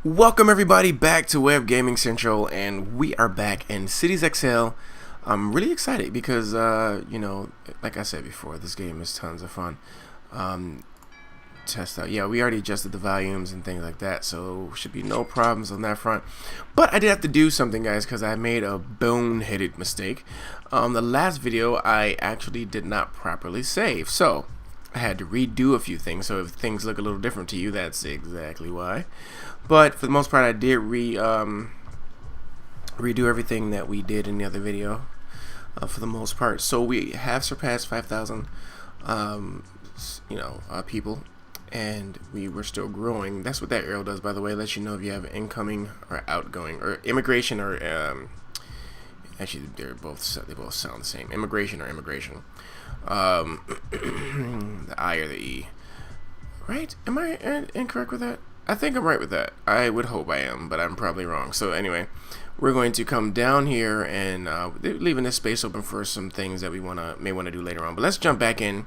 Welcome everybody back to Web Gaming Central, and we are back in Cities XL. I'm really excited because, like I said before, this game is tons of fun. Test out. Yeah, we already adjusted the volumes and things like that, so should be no problems on that front. But I did have to do something, guys, because I made a boneheaded mistake. The last video, I actually did not properly save, so I had to redo a few things. So if things look a little different to you, that's exactly why. But for the most part, I did redo everything that we did in the other video, for the most part. So we have surpassed 5,000, people, and we were still growing. That's what that arrow does, by the way. It lets you know if you have incoming or outgoing, or immigration, or actually they both sound the same. Immigration or immigration. The I or the E. Right? Am I incorrect with that? I think I'm right with that. I would hope I am, but I'm probably wrong. So anyway, we're going to come down here and leaving this space open for some things that we may want to do later on. But let's jump back in.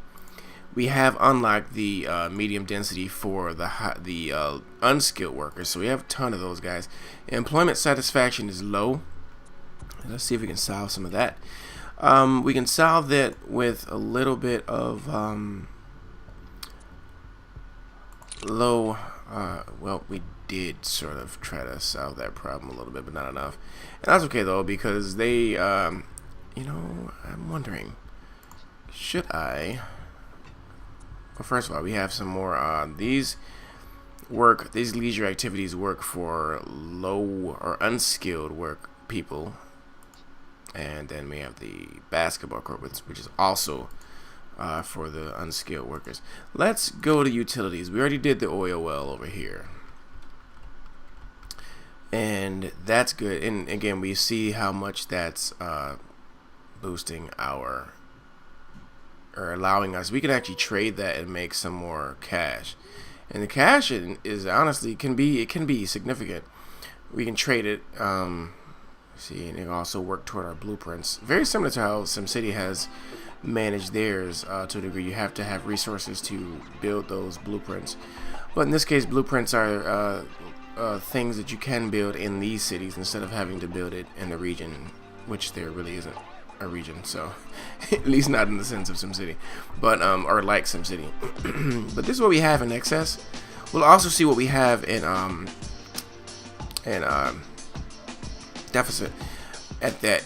We have unlocked the medium density for the unskilled workers, so we have a ton of those guys. Employment satisfaction is low. Let's see if we can solve some of that. We can solve that with a little bit of low. Well, we did sort of try to solve that problem a little bit, but not enough. And that's okay though, because they, I'm wondering, should I? Well, first of all, we have some more. These leisure activities work for low or unskilled work people, and then we have the basketball court, which is also for the unskilled workers. Let's go to utilities. We already did the oil well over here, and that's good. And again, we see how much that's boosting our, or allowing us. We can actually trade that and make some more cash. And the cash is honestly can be significant. We can trade it. See, and it also work toward our blueprints. Very similar to how SimCity has manage theirs to a degree. You have to have resources to build those blueprints, but in this case, blueprints are things that you can build in these cities instead of having to build it in the region, which there really isn't a region, so at least not in the sense of SimCity, but or like SimCity. But this is what we have in excess. We'll also see what we have in deficit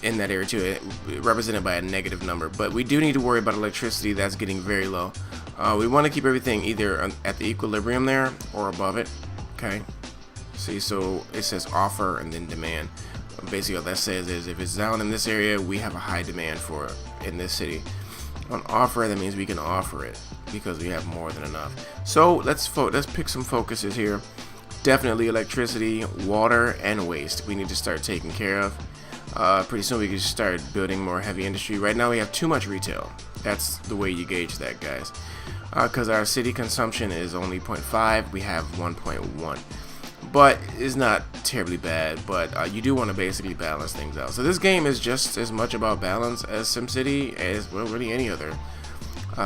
in that area too, represented by a negative number. But we do need to worry about electricity. That's getting very low. We want to keep everything either at the equilibrium there or above it. Okay, see, so it says offer and then demand. Basically what that says is if it's down in this area, we have a high demand for it in this city. On offer, that means we can offer it because we have more than enough. So let's pick some focuses here. Definitely electricity, water, and waste we need to start taking care of. Pretty soon we can start building more heavy industry. Right now we have too much retail. That's the way you gauge that, guys. Because our city consumption is only 0.5, we have 1.1. But it's not terribly bad, but you do want to basically balance things out. So this game is just as much about balance as SimCity, as well really any other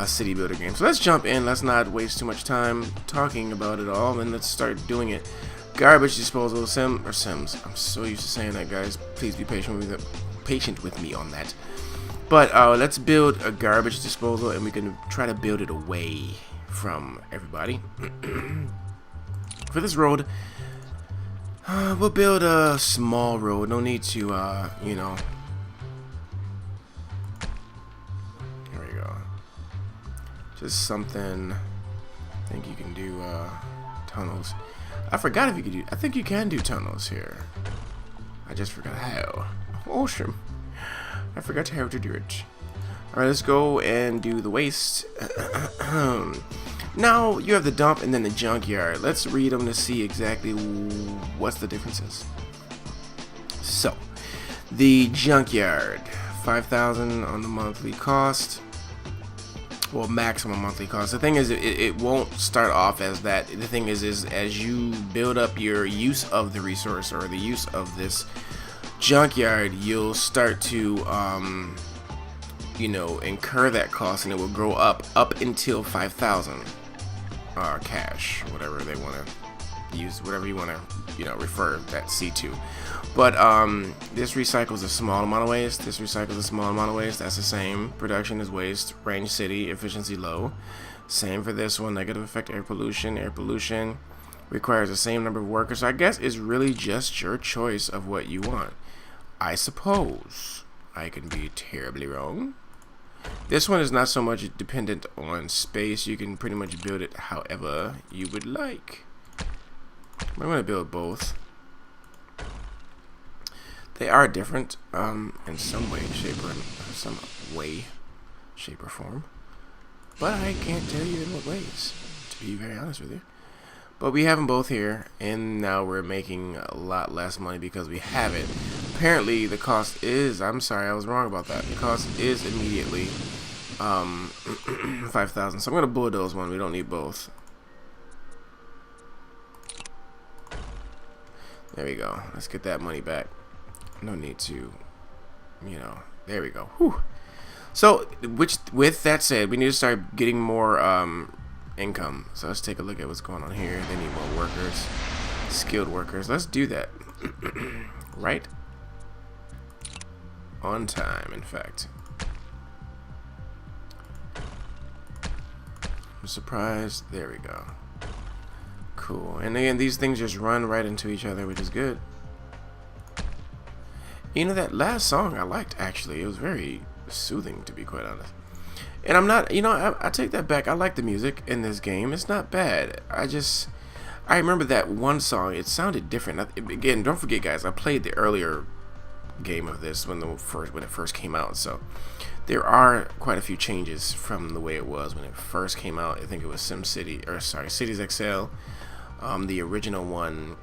city builder game. So let's jump in. Let's not waste too much time talking about it all, and let's start doing it. Garbage disposal, Sims. I'm so used to saying that, guys. Please be patient with me on that. But let's build a garbage disposal, and we can try to build it away from everybody. For this road, we'll build a small road. No need to, There we go. Just something. I think you can do tunnels. I forgot if you could do. I think you can do tunnels here. I just forgot how. Awesome. I forgot how to do it. Alright, let's go and do the waste. Now you have the dump and then the junkyard. Let's read them to see exactly what's the differences. So, the junkyard, 5,000 on the monthly cost. Well, maximum monthly cost. The thing is, it won't start off as that. The thing is as you build up your use of the resource or the use of this junkyard, you'll start to incur that cost, and it will grow up until 5,000 cash, whatever they want to use whatever you want to, you know, refer that C to. But this recycles a small amount of waste. This recycles a small amount of waste. That's the same. Production is waste. Range city. Efficiency low. Same for this one. Negative effect air pollution. Air pollution requires the same number of workers. So I guess it's really just your choice of what you want. I suppose I can be terribly wrong. This one is not so much dependent on space. You can pretty much build it however you would like. I'm going to build both. They are different in some way, shape, or form. But I can't tell you in what ways, to be very honest with you. But we have them both here, and now we're making a lot less money because we have it. Apparently, the cost is, I'm sorry, I was wrong about that. The cost is immediately 5,000. So I'm going to bulldoze one. We don't need both. There we go. Let's get that money back. No need to, you know, there we go. Whew. So, with that said, we need to start getting more income. So let's take a look at what's going on here. They need more workers, skilled workers. Let's do that. Right on time, in fact. I'm surprised. There we go. Cool. And again, these things just run right into each other, which is good. You know, that last song I liked, actually. It was very soothing, to be quite honest. And I'm not, you know, I take that back. I like the music in this game. It's not bad. I remember that one song. It sounded different. Again, don't forget, guys, I played the earlier game of this when it first came out. So there are quite a few changes from the way it was when it first came out. I think it was Cities XL, the original one.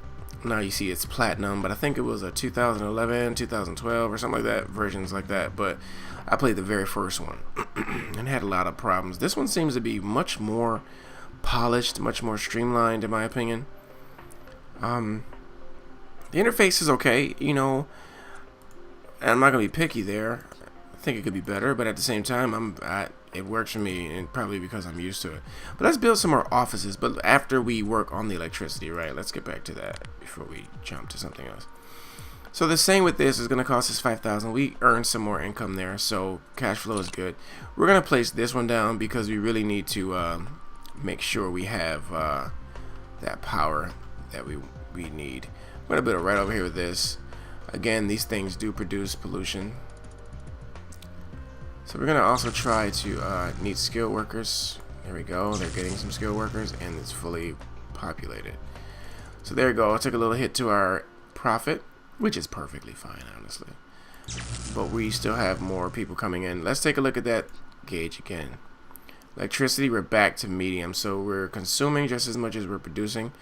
Now you see it's platinum, but I think it was a 2011, 2012 or something like that, versions like that. But I played the very first one and had a lot of problems. This one seems to be much more polished, much more streamlined in my opinion. The interface is okay, you know, and I'm not gonna be picky there. I think it could be better, but at the same time, it works for me, and probably because I'm used to it. But let's build some more offices, but after we work on the electricity, right? Let's get back to that before we jump to something else. So the same with this is going to cost us 5,000. We earn some more income there, so cash flow is good. We're going to place this one down because we really need to make sure we have that power that we need. I'm going to build it right over here with this. Again, these things do produce pollution. So we're going to also try to need skilled workers. There we go. They're getting some skilled workers, and it's fully populated. So there we go. I took a little hit to our profit, which is perfectly fine, honestly. But we still have more people coming in. Let's take a look at that gauge again. Electricity, we're back to medium, so we're consuming just as much as we're producing.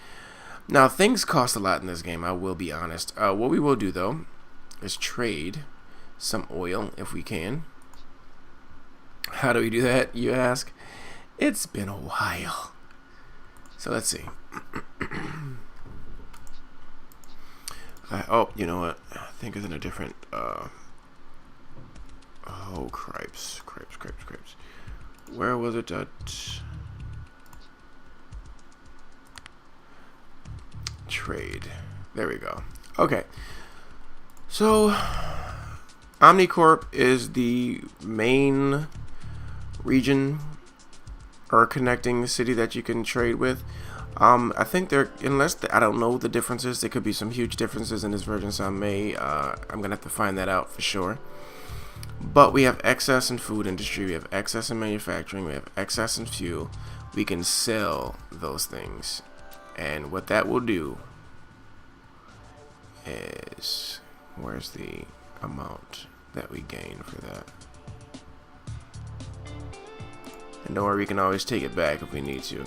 Now, things cost a lot in this game, I will be honest. What we will do, though, is trade some oil if we can. How do we do that, you ask? It's been a while. So let's see. Oh, you know what? I think it's in a different, oh, cripes. Where was it at? Trade. There we go. Okay. So, Omnicorp is the main region or connecting city that you can trade with. I think I don't know the differences. There could be some huge differences in this version, so I'm gonna have to find that out for sure. But we have excess in food industry, we have excess in manufacturing, we have excess in fuel. We can sell those things, and what that will do is, where's the amount that we gain for that? And don't worry, we can always take it back if we need to.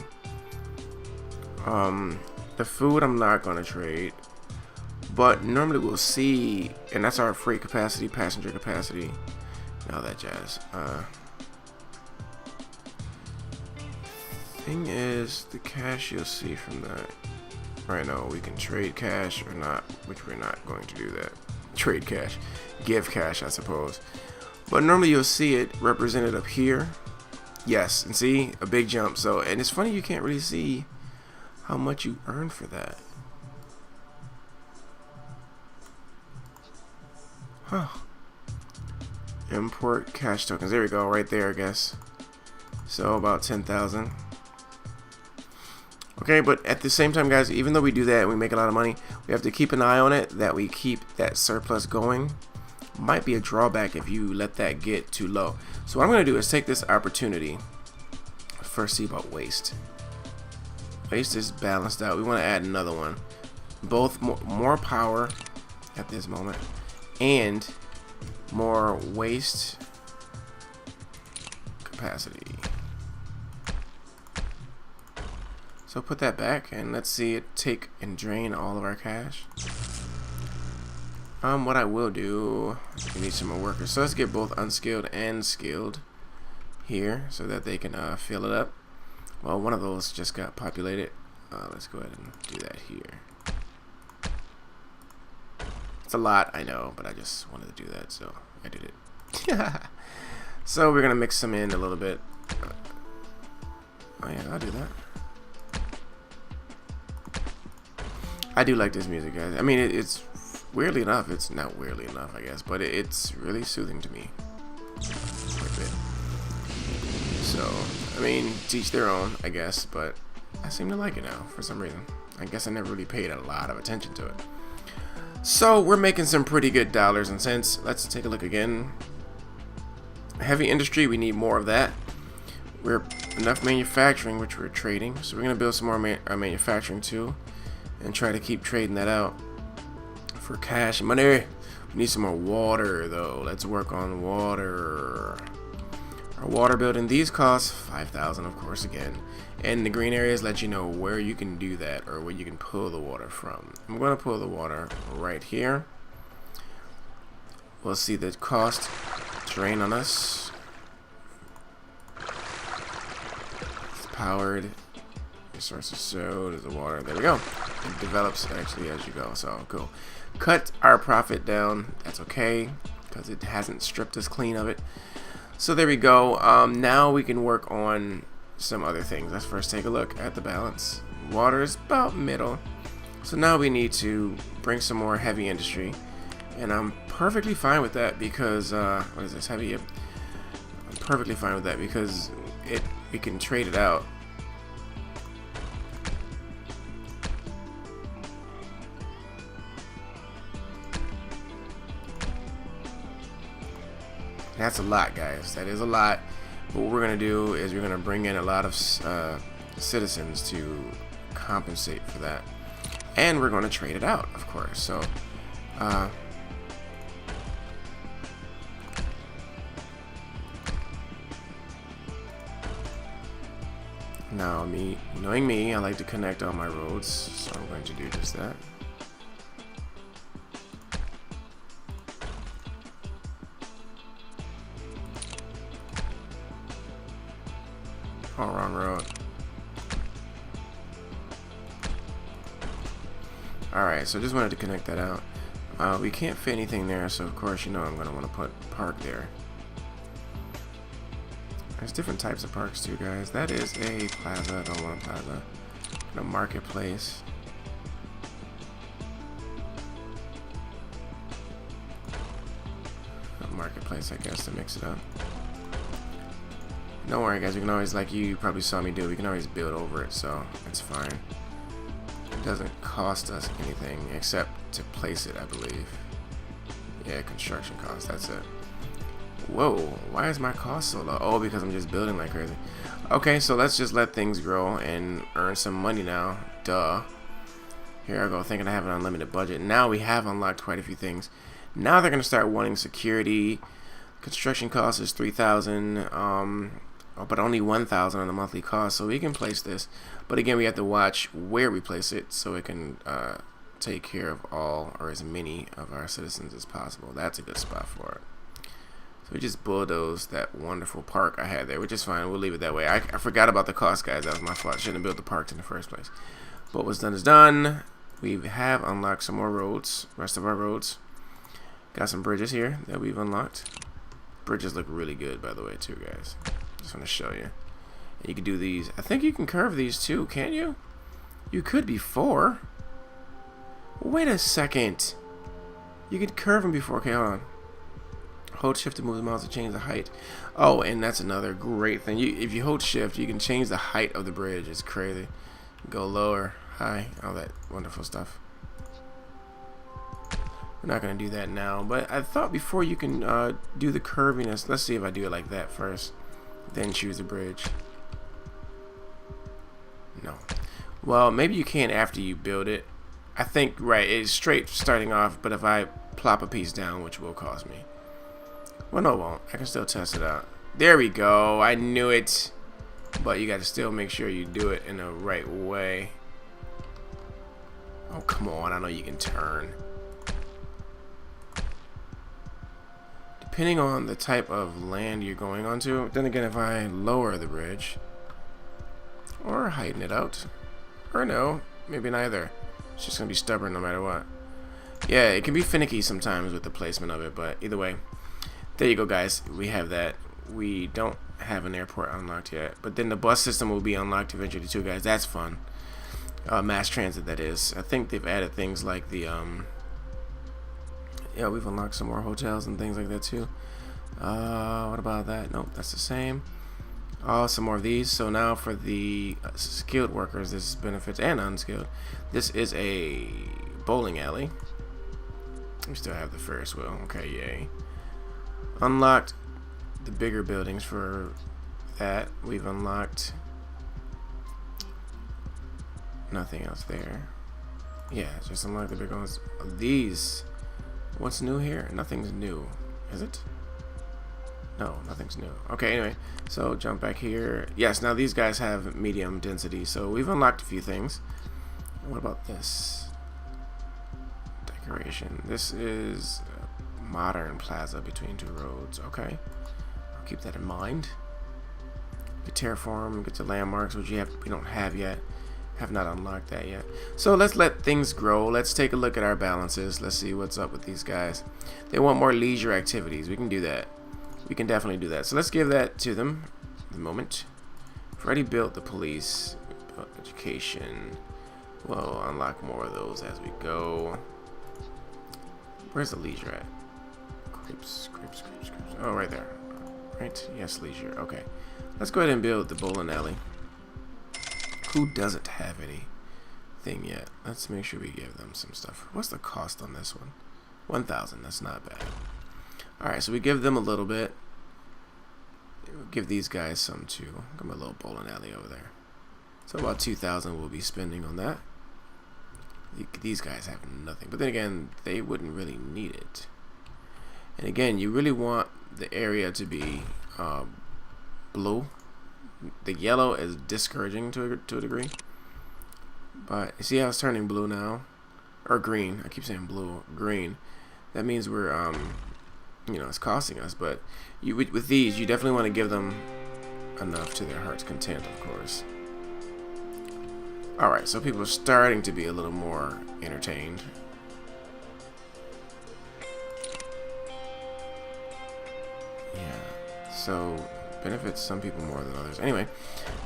The food I'm not going to trade, but normally we'll see, and that's our freight capacity, passenger capacity, and all that jazz. Thing is, the cash you'll see from that. Right now, we can trade cash or not, which we're not going to do that. Trade cash, give cash, I suppose. But normally you'll see it represented up here. Yes, and see, a big jump. So, and it's funny you can't really see how much you earn for that. Import cash tokens. There we go, right there, I guess. So about 10,000. Okay, but at the same time, guys, even though we do that and we make a lot of money, we have to keep an eye on it that we keep that surplus going. Might be a drawback if you let that get too low. So what I'm going to do is take this opportunity. First, see about waste. Waste is balanced out. We want to add another one. Both more power at this moment and more waste capacity. So put that back and let's see it take and drain all of our cash. What I will do, we need some more workers. So let's get both unskilled and skilled here so that they can fill it up. Well, one of those just got populated. Let's go ahead and do that here. It's a lot, I know, but I just wanted to do that, so I did it. So we're gonna mix them in a little bit. Oh yeah, I'll do that. I do like this music, guys. I mean, it's weirdly enough, it's not weirdly enough, I guess, but it's really soothing to me. Quite a bit. So, I mean, teach their own, I guess, but I seem to like it now for some reason. I guess I never really paid a lot of attention to it. So, we're making some pretty good dollars and cents. Let's take a look again. Heavy industry, we need more of that. We're enough manufacturing, which we're trading, so we're going to build some more manufacturing too. And try to keep trading that out for cash and money. We need some more water though. Let's work on water. Our water building, these cost 5,000 of course again. And the green areas let you know where you can do that or where you can pull the water from. I'm going to pull the water right here. We'll see the cost drain on us. It's powered. Resources, so does the water. There we go. It develops actually as you go, so cool. Cut our profit down. That's okay because it hasn't stripped us clean of it. So there we go. Now we can work on some other things. Let's first take a look at the balance. Water is about middle, so now we need to bring some more heavy industry, and I'm perfectly fine with that because what is this, heavy? I'm perfectly fine with that because we can trade it out. That's a lot, guys. That is a lot. But what we're going to do is we're going to bring in a lot of citizens to compensate for that. And we're going to trade it out, of course. So, now, knowing me, I like to connect all my roads. So I'm going to do just that. Oh, wrong road. Alright, so just wanted to connect that out. We can't fit anything there, so of course, you know I'm going to want to put park there. There's different types of parks too, guys. That is a plaza. I don't want a plaza. And a marketplace. A marketplace, I guess, to mix it up. Don't worry, guys, we can always, like you probably saw me do, we can always build over it, so it's fine. It doesn't cost us anything except to place it, I believe. Yeah, construction cost, that's it. Whoa, why is my cost so low? Oh, because I'm just building like crazy. Okay, so let's just let things grow and earn some money now. Duh. Here I go, thinking I have an unlimited budget. Now we have unlocked quite a few things. Now they're going to start wanting security. Construction cost is 3,000. But only 1,000 on the monthly cost, so we can place this. But again, we have to watch where we place it so it can take care of all or as many of our citizens as possible. That's a good spot for it. So we just bulldozed that wonderful park I had there, which is fine. We'll leave it that way. I forgot about the cost, guys. That was my fault. I shouldn't have built the parks in the first place. But what's done is done. We have unlocked some more roads. Rest of our roads. Got some bridges here that we've unlocked. Bridges look really good, by the way, too, guys. Just want to show you. You can do these. I think you can curve these too, can't you? You could before. Wait a second. You could curve them before. Okay, hold on. Hold shift to move the mouse to change the height. Oh, and that's another great thing. If you hold shift, you can change the height of the bridge. It's crazy. Go lower, high, all that wonderful stuff. We're not going to do that now, but I thought before you can do the curviness. Let's see if I do it like that first, then choose the bridge. No. Well, maybe you can after you build it. I think, right, it's straight starting off, but if I plop a piece down, which will cost me. Well, no, it won't. I can still test it out. There we go. I knew it. But you got to still make sure you do it in the right way. Oh, come on. I know you can turn. Depending on the type of land you're going onto. Then again, if I lower the bridge or heighten it out, or no, maybe neither. It's just going to be stubborn no matter what. Yeah, it can be finicky sometimes with the placement of it, but either way. There you go, guys. We have that. We don't have an airport unlocked yet, but then the bus system will be unlocked eventually too, guys. That's fun. Mass transit, that is. I think they've added things like the yeah, we've unlocked some more hotels and things like that too. What about that? Nope, that's the same. Some more of these. So now for the skilled workers, this is benefits, and unskilled. This is a bowling alley. We still have the Ferris wheel. Okay, yay. Unlocked the bigger buildings for that. We've unlocked nothing else there. Yeah, just unlock the bigger ones. These, what's new here? Nothing's new, is it? No, nothing's new. Okay, anyway, so jump back here. Yes, now these guys have medium density, so we've unlocked a few things. What about this? Decoration. This is a modern plaza between two roads. Okay, I'll keep that in mind. Get terraform, get the landmarks, which we don't have yet. Have not unlocked that yet. So let's let things grow. Let's take a look at our balances. Let's see what's up with these guys. They want more leisure activities. We can do that. We can definitely do that. So let's give that to them at the moment. We've already built the police, built education. We'll unlock more of those as we go. Where's the leisure at? Creeps. Oh, right there. Right? Yes, leisure. Okay. Let's go ahead and build the bowling alley. Who doesn't have anything yet? Let's make sure we give them some stuff. What's the cost on this one? 1,000. That's not bad. Alright, so we give them a little bit. We'll give these guys some too. Give them a little bowling alley over there. So about 2,000 we'll be spending on that. These guys have nothing. But then again, they wouldn't really need it. And again, you really want the area to be blue. The yellow is discouraging to a degree. But you see how it's turning blue now? Or green. I keep saying blue. Green. That means we're, you know, it's costing us. But with these, you definitely want to give them enough to their heart's content, of course. Alright, so people are starting to be a little more entertained. Yeah, so benefits some people more than others. Anyway,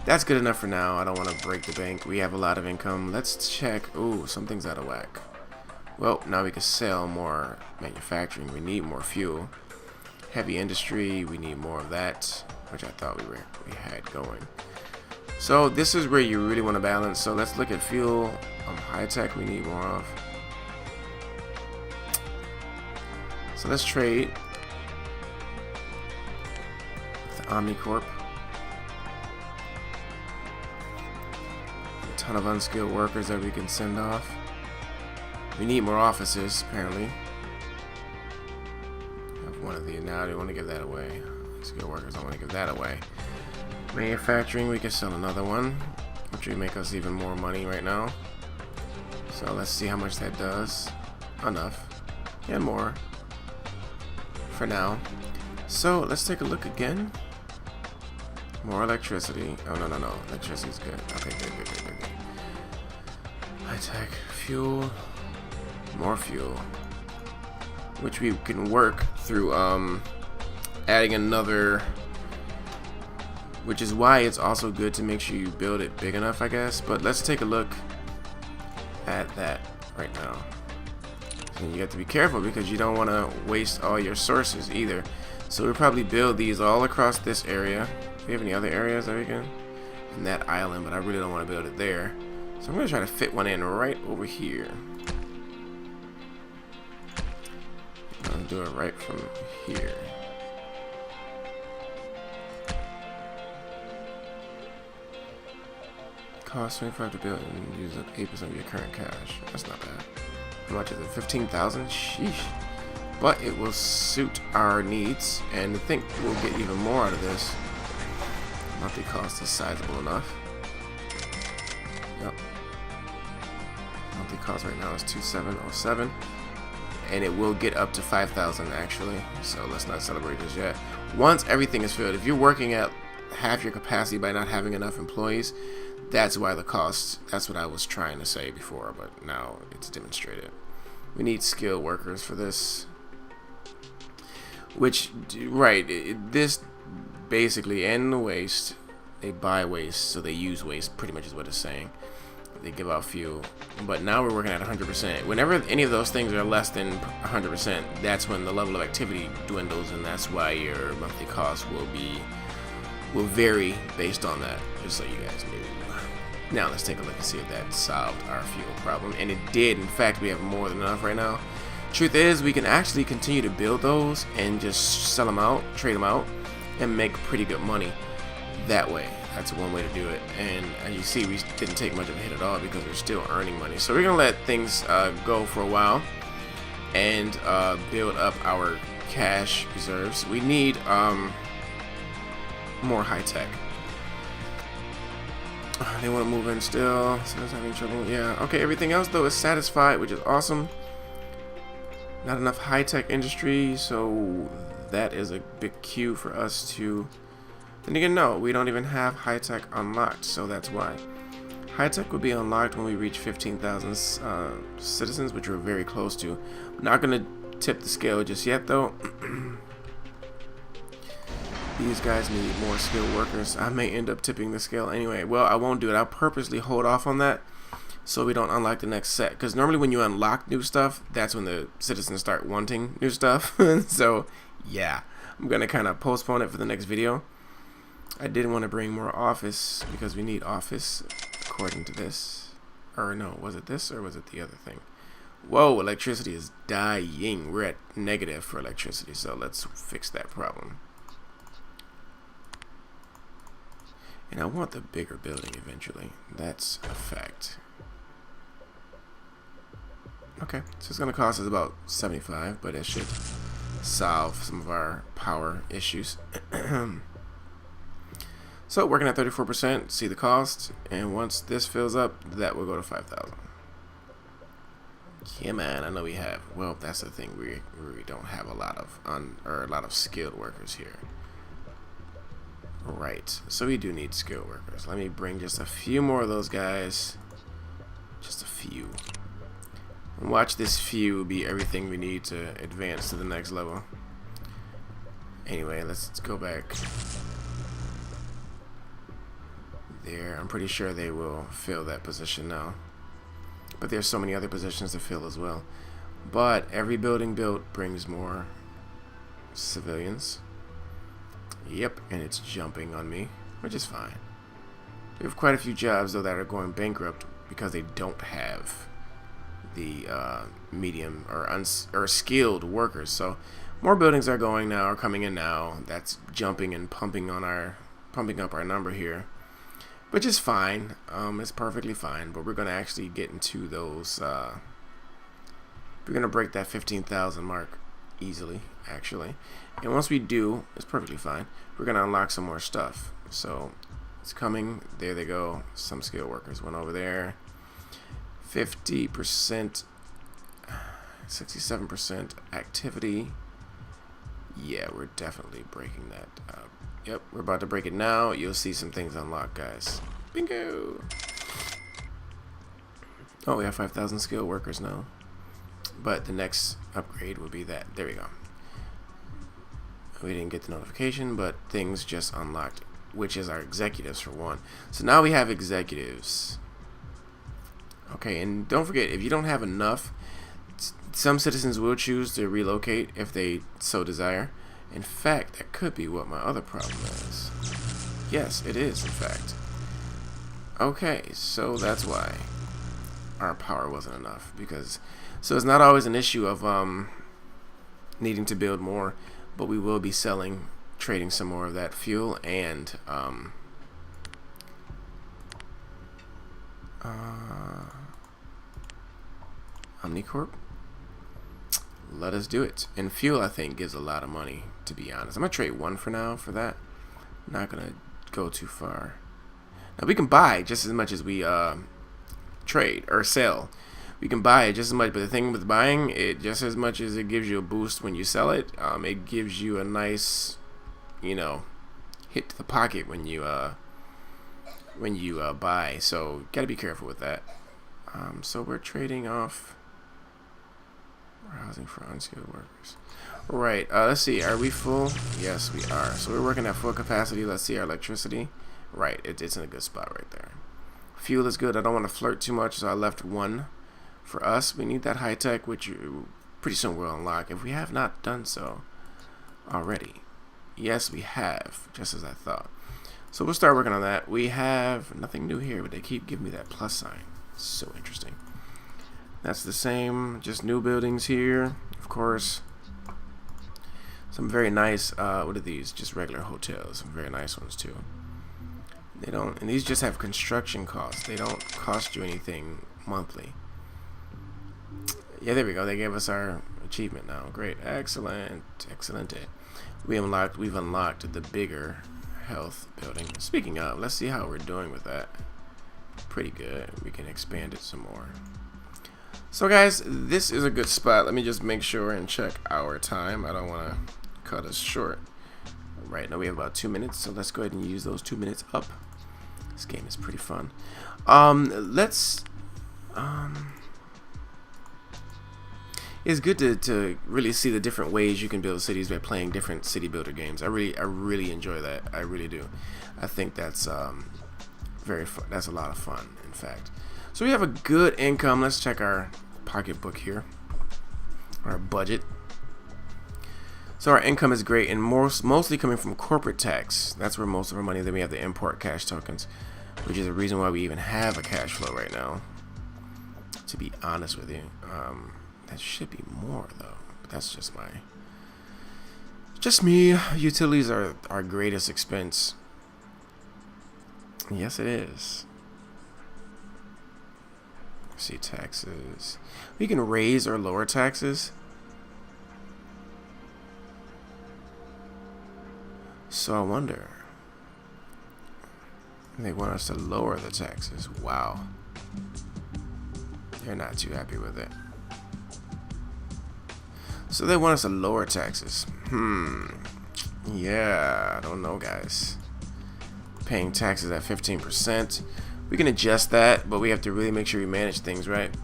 that's good enough for now. I don't want to break the bank. We have a lot of income. Let's check. Ooh, something's out of whack. Well, now we can sell more manufacturing. We need more fuel. Heavy industry, we need more of that, which I thought we had going. So this is where you really want to balance. So let's look at fuel. High tech we need more of. So let's trade with the Omnicorp. A ton of unskilled workers that we can send off. We need more offices, apparently. Have one of the now. I don't want to give that away. Unskilled workers, I don't want to give that away. Manufacturing, we can sell another one, which would make us even more money right now. So let's see how much that does. Enough. And more. For now. So let's take a look again. More electricity. Oh, no. Electricity is good. Okay, good. High tech. Fuel. More fuel. Which we can work through adding another... Which is why it's also good to make sure you build it big enough, I guess. But let's take a look at that right now. And you have to be careful because you don't want to waste all your sources either. So we'll probably build these all across this area. Do we have any other areas that we can? In that island, but I really don't want to build it there. So I'm going to try to fit one in right over here. I'm going to do it right from here. Cost 25 to build and use up 8% of your current cash. That's not bad. How much is it? 15,000? Sheesh. But it will suit our needs, and I think we'll get even more out of this. Monthly cost is sizable enough. Yep. Monthly cost right now is 2,707, and it will get up to 5,000 actually. So let's not celebrate this yet. Once everything is filled, if you're working at half your capacity by not having enough employees, that's why the cost. That's what I was trying to say before, but now it's demonstrated. We need skilled workers for this. Which, right, this basically, and the waste, they buy waste, so they use waste, pretty much is what it's saying. They give out fuel. But now we're working at 100%. Whenever any of those things are less than 100%, that's when the level of activity dwindles, and that's why your monthly cost will vary based on that, just so you guys knew. Now let's take a look and see if that solved our fuel problem, and it did. In fact, we have more than enough right now. Truth is, we can actually continue to build those and just sell them out, trade them out, and make pretty good money that way. That's one way to do it. And as you see, we didn't take much of a hit at all because we're still earning money. So we're gonna let things go for a while and build up our cash reserves. We need more high tech. They want to move in still. So it's having trouble. Yeah. Okay. Everything else though is satisfied, which is awesome. Not enough high-tech industry, so that is a big cue for us to. Then again, no, we don't even have high-tech unlocked, so that's why. High-tech will be unlocked when we reach 15,000 citizens, which we're very close to. I'm not gonna tip the scale just yet, though. These guys need more skilled workers. I may end up tipping the scale anyway. Well, I won't do it. I'll purposely hold off on that, so we don't unlock the next set. Because normally when you unlock new stuff, that's when the citizens start wanting new stuff. So, yeah. I'm going to kind of postpone it for the next video. I did want to bring more office, because we need office, according to this. Or no, was it this or was it the other thing? Whoa, electricity is dying. We're at negative for electricity, so let's fix that problem. And I want the bigger building eventually. That's a fact. Okay, so it's going to cost us about 75, but it should solve some of our power issues. So working at 34%, see the cost, and once this fills up, that will go to 5,000. Yeah, man, I know we have. Well, that's the thing. We don't have a lot of skilled workers here. Right, so we do need skilled workers. Let me bring just a few more of those guys. Just a few. And watch this few be everything we need to advance to the next level. Anyway, let's go back there. I'm pretty sure they will fill that position now. But there's so many other positions to fill as well. But every building built brings more civilians. Yep, and it's jumping on me, which is fine. We have quite a few jobs though that are going bankrupt because they don't have the medium or skilled workers. So more buildings are coming in now. That's jumping and pumping up our number here, which is fine. It's perfectly fine. But we're gonna actually get into those. We're gonna break that 15,000 mark easily, actually. And once we do, it's perfectly fine. We're gonna unlock some more stuff. So it's coming. There they go. Some skilled workers went over there. 50%, 67% activity. Yeah, we're definitely breaking that. Yep, we're about to break it now. You'll see some things unlock, guys. Bingo! Oh, we have 5,000 skilled workers now. But the next upgrade will be that. There we go. We didn't get the notification, but things just unlocked, which is our executives for one. So now we have executives. Okay, and don't forget, if you don't have enough, Some citizens will choose to relocate if they so desire. In fact, that could be what my other problem is. Yes, it is, in fact. Okay, so that's why our power wasn't enough. So it's not always an issue of needing to build more, but we will be trading some more of that fuel and Omnicorp. Let us do it. And fuel, I think, gives a lot of money, to be honest. I'm going to trade one for now for that. Not going to go too far. Now, we can buy just as much as we trade or sell. We can buy it just as much, but the thing with buying it, just as much as it gives you a boost when you sell it, it gives you a nice, hit to the pocket when you buy. So, got to be careful with that. So, we're trading off housing for unskilled workers. Right, let's see, are we full? Yes, we are. So we're working at full capacity. Let's see our electricity. Right, it's in a good spot right there. Fuel is good. I don't want to flirt too much, so I left one for us. We need that high tech, which pretty soon we'll unlock if we have not done so already. Yes, we have, just as I thought. So we'll start working on that. We have nothing new here, but they keep giving me that plus sign. So interesting. That's the same, just new buildings here, of course. Some very nice, what are these? Just regular hotels. Some very nice ones too. They don't, and these just have construction costs. They don't cost you anything monthly. Yeah, there we go. They gave us our achievement now. Great, excellent, excellent. We've unlocked the bigger health building. Speaking of, let's see how we're doing with that. Pretty good. We can expand it some more. So guys, this is a good spot. Let me just make sure and check our time. I don't want to cut us short. Right now we have about 2 minutes, so let's go ahead and use those 2 minutes up. This game is pretty fun. It's good to really see the different ways you can build cities by playing different city builder games. I really enjoy that. I really do. I think that's very fun. That's a lot of fun, in fact. So we have a good income. Let's check our pocketbook here, our budget. So our income is great, and mostly coming from corporate tax. That's where most of our money. Then we have the import cash tokens, which is the reason why we even have a cash flow right now. To be honest with you, that should be more though. But that's just me. Utilities are our greatest expense. Yes, it is. See, taxes. We can raise or lower taxes. So I wonder. They want us to lower the taxes. Wow. They're not too happy with it. So they want us to lower taxes. Yeah, I don't know, guys. Paying taxes at 15%. We can adjust that, but we have to really make sure we manage things right.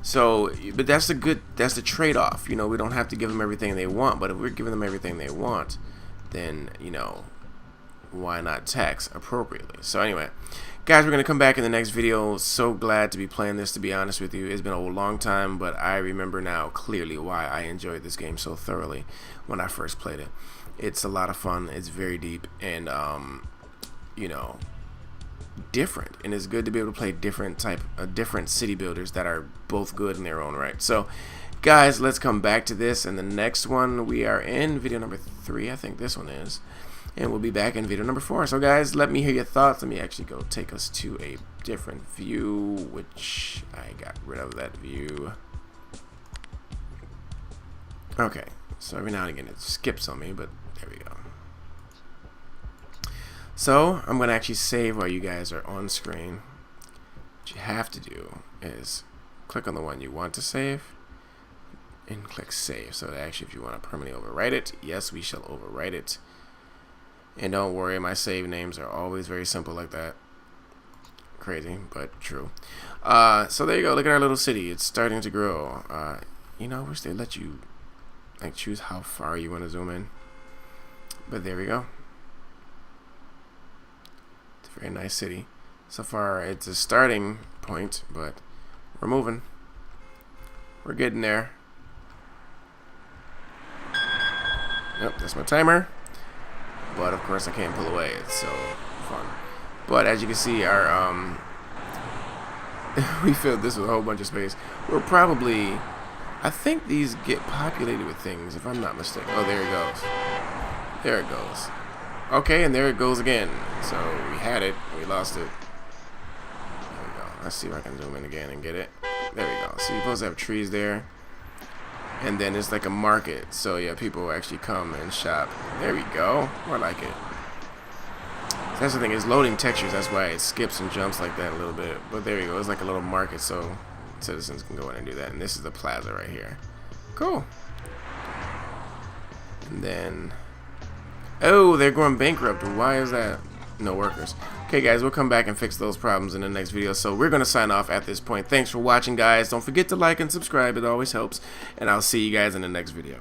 So, but that's the trade-off. We don't have to give them everything they want, but if we're giving them everything they want, then, why not tax appropriately? So anyway, guys, we're going to come back in the next video. So glad to be playing this, to be honest with you. It's been a long time, but I remember now clearly why I enjoyed this game so thoroughly when I first played it. It's a lot of fun. It's very deep, and, different, and it's good to be able to play different city builders that are both good in their own right. So guys, let's come back to this in the next one. We are in video number 3, I think this one is, and we'll be back in video number 4. So guys, let me hear your thoughts. Let me actually go take us to a different view, which I got rid of that view. Okay, so every now and again it skips on me, but there we go. So I'm going to actually save while you guys are on screen. What you have to do is click on the one you want to save and click save. So that actually, if you want to permanently overwrite it, yes, we shall overwrite it. And don't worry, my save names are always very simple like that. Crazy, but true. So there you go. Look at our little city. It's starting to grow. I wish they let you choose how far you want to zoom in. But there we go. Very nice city. So far, it's a starting point, but we're moving. We're getting there. Yep, that's my timer. But of course I can't pull away. It's so fun. But as you can see, our we filled this with a whole bunch of space. We're probably, I think these get populated with things, if I'm not mistaken. Oh, there it goes. There it goes. Okay, and there it goes again. So we had it, we lost it. There we go. Let's see if I can zoom in again and get it. There we go. So you're supposed to have trees there. And then it's like a market. So yeah, people will actually come and shop. There we go. More like it. That's the thing, it's loading textures. That's why it skips and jumps like that a little bit. But there we go. It's like a little market, so citizens can go in and do that. And this is the plaza right here. Cool. And then, oh, they're going bankrupt. Why is that? No workers. Okay, guys, we'll come back and fix those problems in the next video. So we're going to sign off at this point. Thanks for watching, guys. Don't forget to like and subscribe. It always helps. And I'll see you guys in the next video.